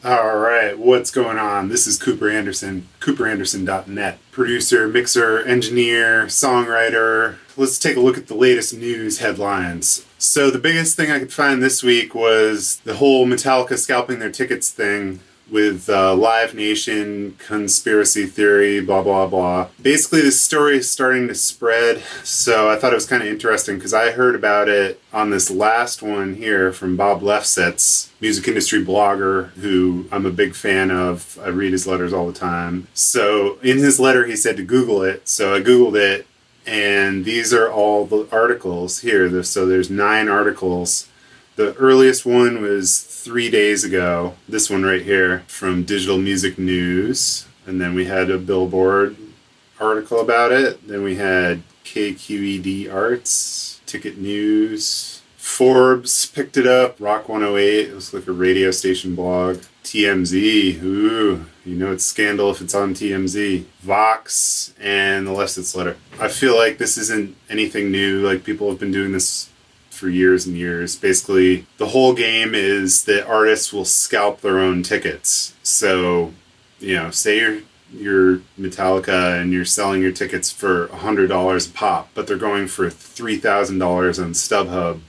All right, what's going on? This is Cooper Anderson, cooperanderson.net. Producer, mixer, engineer, songwriter. Let's take a look at the latest news headlines. So, the biggest thing I could find this week was the whole Metallica scalping their tickets thing with Live Nation, conspiracy theory, blah, blah, blah. Basically, this story is starting to spread, so I thought it was kind of interesting because I heard about it on this last one here from Bob Lefsetz, music industry blogger who I'm a big fan of. I read his letters all the time. So in his letter, he said to Google it. So I Googled it, and these are all the articles here. So there's 9 articles. The earliest one was 3 days ago. This one right here from Digital Music News. And then we had a Billboard article about it. Then we had KQED Arts, Ticket News. Forbes picked it up. Rock 108, it was like a radio station blog. TMZ, ooh, you know it's scandal if it's on TMZ. Vox, and the Lefsetz letter. I feel like this isn't anything new. Like, people have been doing this for years and years. Basically, the whole game is that artists will scalp their own tickets. So, you know, say you're Metallica and you're selling your tickets for $100 a pop, but they're going for $3,000 on StubHub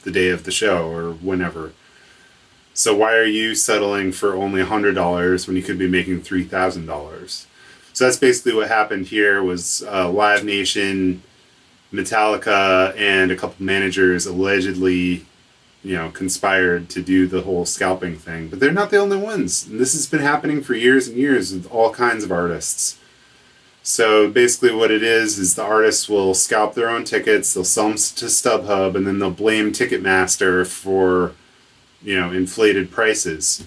the day of the show or whenever. So why are you settling for only $100 when you could be making $3,000? So that's basically what happened here. Was Live Nation, Metallica, and a couple managers allegedly, conspired to do the whole scalping thing. But they're not the only ones. And this has been happening for years and years with all kinds of artists. So basically what it is the artists will scalp their own tickets, they'll sell them to StubHub, and then they'll blame Ticketmaster for, inflated prices.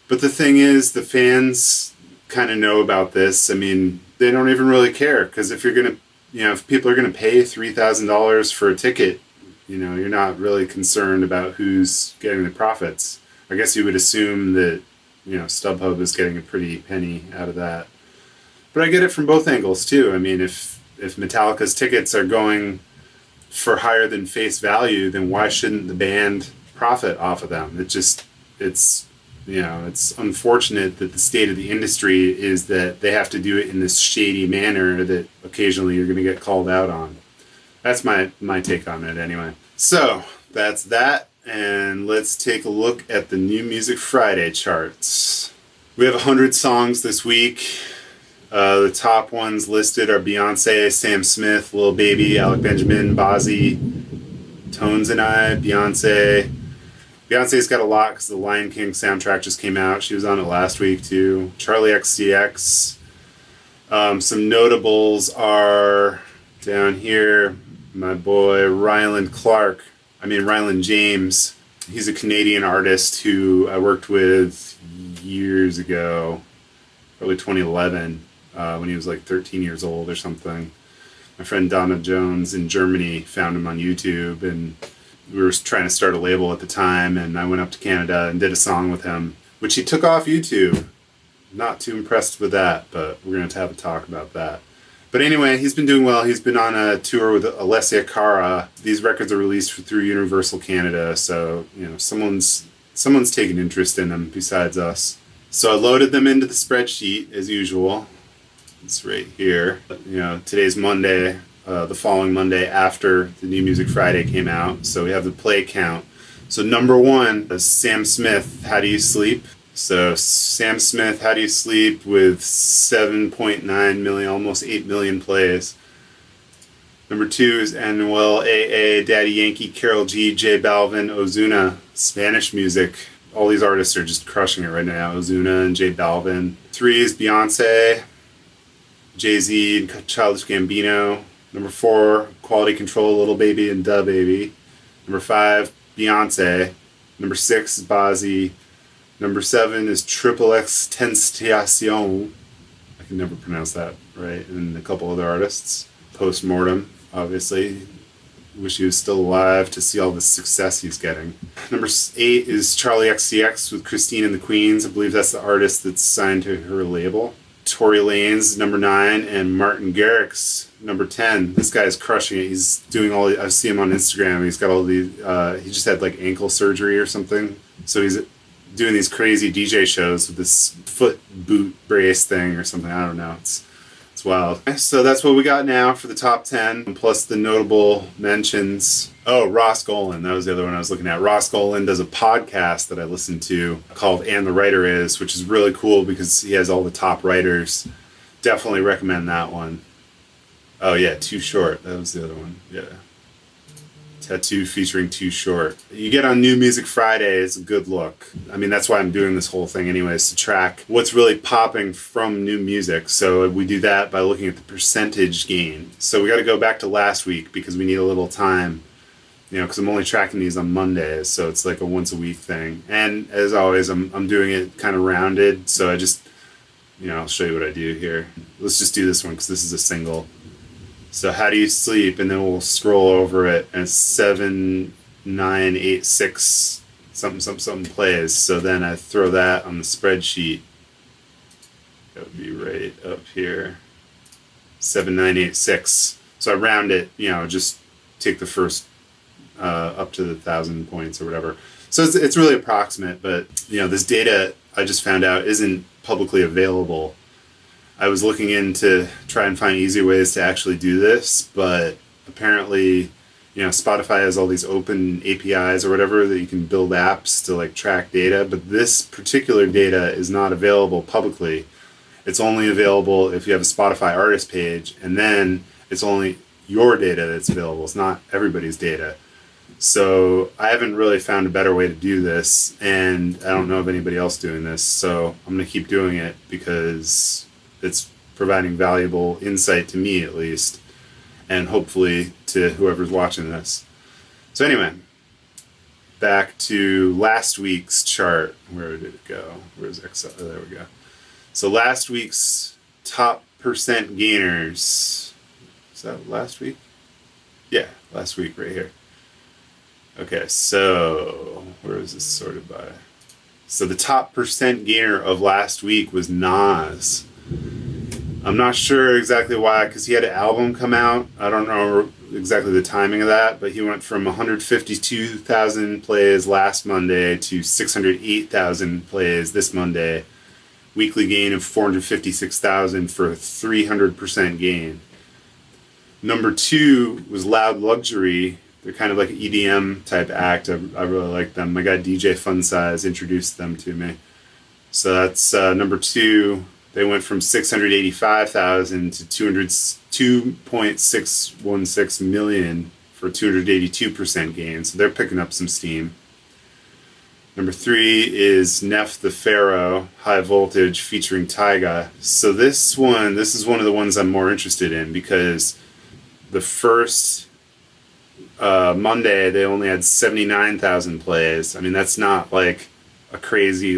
But the thing is, the fans kind of know about this. I mean, they don't even really care, because if if people are going to pay $3,000 for a ticket, you're not really concerned about who's getting the profits. I guess you would assume that, StubHub is getting a pretty penny out of that. But I get it from both angles too. I mean, if Metallica's tickets are going for higher than face value, then why shouldn't the band profit off of them? It's unfortunate that the state of the industry is that they have to do it in this shady manner that occasionally you're going to get called out on. That's my take on it anyway. So that's that, and let's take a look at the New Music Friday charts. We have 100 songs this week. The top ones listed are Beyonce, Sam Smith, Lil Baby, Alec Benjamin, Bazzi, Tones and I, Beyonce. Beyonce's got a lot because the Lion King soundtrack just came out. She was on it last week too. Charlie XCX. Some notables are down here. My boy Ryland James. He's a Canadian artist who I worked with years ago, probably 2011. When he was like 13 years old or something. My friend Donna Jones in Germany found him on YouTube, and we were trying to start a label at the time, and I went up to Canada and did a song with him, which he took off YouTube. Not too impressed with that, but we're going to have a talk about that. But anyway, he's been doing well. He's been on a tour with Alessia Cara. These records are released through Universal Canada, so someone's taken interest in them besides us. So I loaded them into the spreadsheet as usual. It's right here. Today's Monday, the following Monday after the New Music Friday came out. So we have the play count. So number 1 is Sam Smith, How Do You Sleep? So Sam Smith, How Do You Sleep, with 7.9 million, almost 8 million plays. Number 2 is Anuel AA, Daddy Yankee, Karol G, J Balvin, Ozuna, Spanish music. All these artists are just crushing it right now. Ozuna and J Balvin. 3 is Beyonce, Jay-Z and Childish Gambino. Number 4, Quality Control, Lil Baby and Da Baby. Number 5, Beyonce. Number 6 is Bazzi. Number 7 is Triple X Tentacion. I can never pronounce that right. And a couple other artists. Postmortem, obviously. Wish he was still alive to see all the success he's getting. Number 8 is Charlie XCX with Christine and the Queens. I believe that's the artist that's signed to her label. Tory Lanez, number 9, and Martin Garrix, number 10. This guy's crushing it. He's doing I see him on Instagram. He's got all the, he just had like ankle surgery or something. So he's doing these crazy DJ shows with this foot boot brace thing or something. I don't know. It's wild. So that's what we got now for the top 10, plus the notable mentions. Oh, Ross Golan. That was the other one I was looking at. Ross Golan does a podcast that I listen to called And the Writer Is, which is really cool because he has all the top writers. Definitely recommend that one. Oh, yeah, Too Short. That was the other one. Yeah. Tattoo featuring Too Short. You get on New Music Friday, it's a good look. I mean, that's why I'm doing this whole thing anyways, to track what's really popping from new music. So we do that by looking at the percentage gain. So we got to go back to last week because we need a little time, because I'm only tracking these on Mondays, so it's like a once a week thing. And as always, I'm doing it kind of rounded, so I just, I'll show you what I do here. Let's just do this one because this is a single. So How Do You Sleep? And then we'll scroll over it, and it's 7986 something plays. So then I throw that on the spreadsheet. That would be right up here. 7986. So I round it, just take the first up to the 1,000 points or whatever. So it's really approximate, but this data I just found out isn't publicly available. I was looking in to try and find easier ways to actually do this, but apparently, Spotify has all these open APIs or whatever that you can build apps to track data, but this particular data is not available publicly. It's only available if you have a Spotify artist page, and then it's only your data that's available. It's not everybody's data. So I haven't really found a better way to do this, and I don't know of anybody else doing this, so I'm going to keep doing it because it's providing valuable insight to me, at least, and hopefully to whoever's watching this. So anyway, back to last week's chart. Where did it go? Where's Excel? Oh, there we go. So last week's top percent gainers. Is that last week? Yeah, last week right here. Okay, so where is this sorted by? So the top percent gainer of last week was Nas. I'm not sure exactly why, because he had an album come out. I don't know exactly the timing of that, but he went from 152,000 plays last Monday to 608,000 plays this Monday. Weekly gain of 456,000 for a 300% gain. Number 2 was Loud Luxury. They're kind of like an EDM type act. I really like them. My guy DJ Funsize introduced them to me. So that's number 2. They went from 685,000 to 2.616 million for a 282% gain. So they're picking up some steam. Number 3 is Neff the Pharaoh, High Voltage, featuring Tyga. So this is one of the ones I'm more interested in because the first Monday they only had 79,000 plays. I mean, that's not like a crazy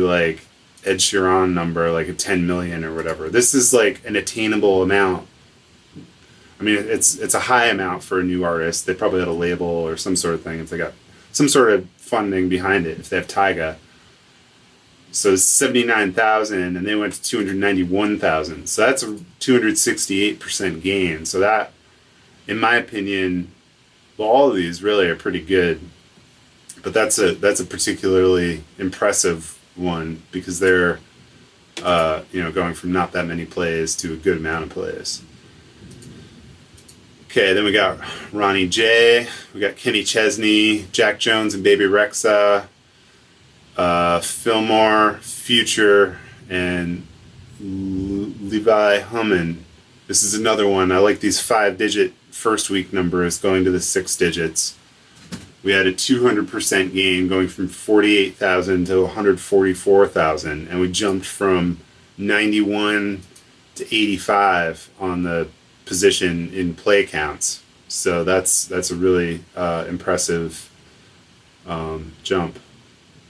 Ed Sheeran number, like a 10 million or whatever. This is like an attainable amount. I mean, it's a high amount for a new artist. They probably had a label or some sort of thing if they got some sort of funding behind it, if they have Tyga. So it's 79,000 and they went to 291,000. So that's a 268% gain. So that, in my opinion, well, all of these really are pretty good. But that's a particularly impressive one because they're going from not that many plays to a good amount of plays. Okay, then we got Ronnie J, we got Kenny Chesney, Jack Jones and Baby Rexha, Fillmore, Future, and Levi Hummin. This is another one. I like these 5-digit first week numbers going to the 6 digits. We had a 200% gain going from 48,000 to 144,000, and we jumped from 91 to 85 on the position in play counts. So that's a really impressive jump.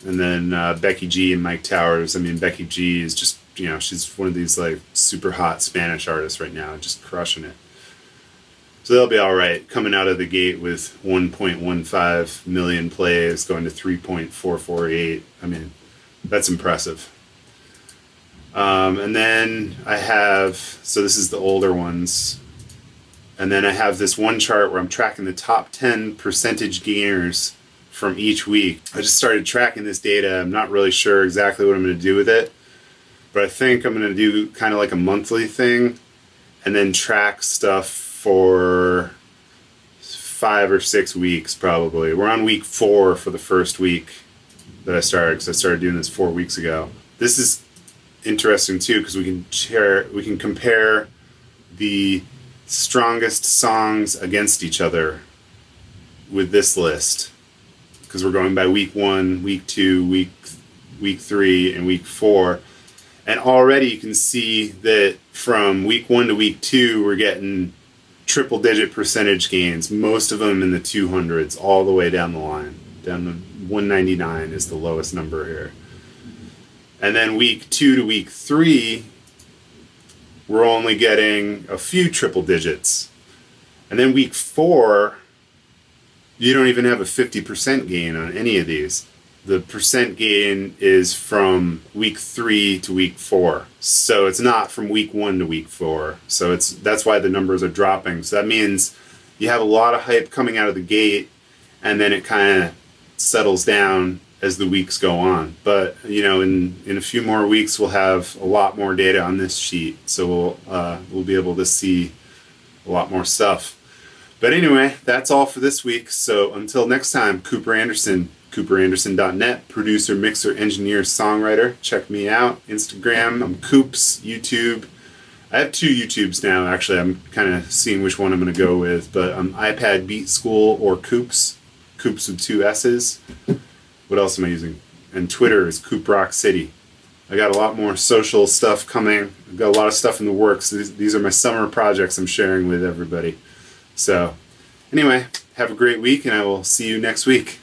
And then Becky G and Mike Towers. I mean, Becky G is just, she's one of these super hot Spanish artists right now, just crushing it. So they'll be all right, coming out of the gate with 1.15 million plays, going to 3.448. I mean, that's impressive. And then I have, so this is the older ones. And then I have this one chart where I'm tracking the top 10 percentage gainers from each week. I just started tracking this data. I'm not really sure exactly what I'm going to do with it, but I think I'm going to do kind of like a monthly thing and then track stuff for 5 or 6 weeks probably. We're on week 4 for the first week that I started, because I started doing this 4 weeks ago. This is interesting too, because we can compare the strongest songs against each other with this list, because we're going by week 1, week 2, week 3, and week 4. And already you can see that from week 1 to week 2, we're getting triple digit percentage gains, most of them in the 200s, all the way down the line. Down to 199 is the lowest number here. And then week 2 to week 3, we're only getting a few triple digits. And then week 4, you don't even have a 50% gain on any of these. The percent gain is from week 3 to week 4. So it's not from week 1 to week 4. So that's why the numbers are dropping. So that means you have a lot of hype coming out of the gate, and then it kind of settles down as the weeks go on. But in a few more weeks we'll have a lot more data on this sheet, so we'll be able to see a lot more stuff. But anyway, that's all for this week. So until next time, Cooper Anderson, CooperAnderson.net, producer, mixer, engineer, songwriter. Check me out. Instagram, I'm Coops. YouTube, I have 2 YouTubes now, actually. I'm kind of seeing which one I'm going to go with, but iPad Beat School or Coops with 2 S's. What else am I using? And Twitter is Coop Rock City. I got a lot more social stuff coming. I've got a lot of stuff in the works. These are my summer projects I'm sharing with everybody. So anyway, have a great week, and I will see you next week.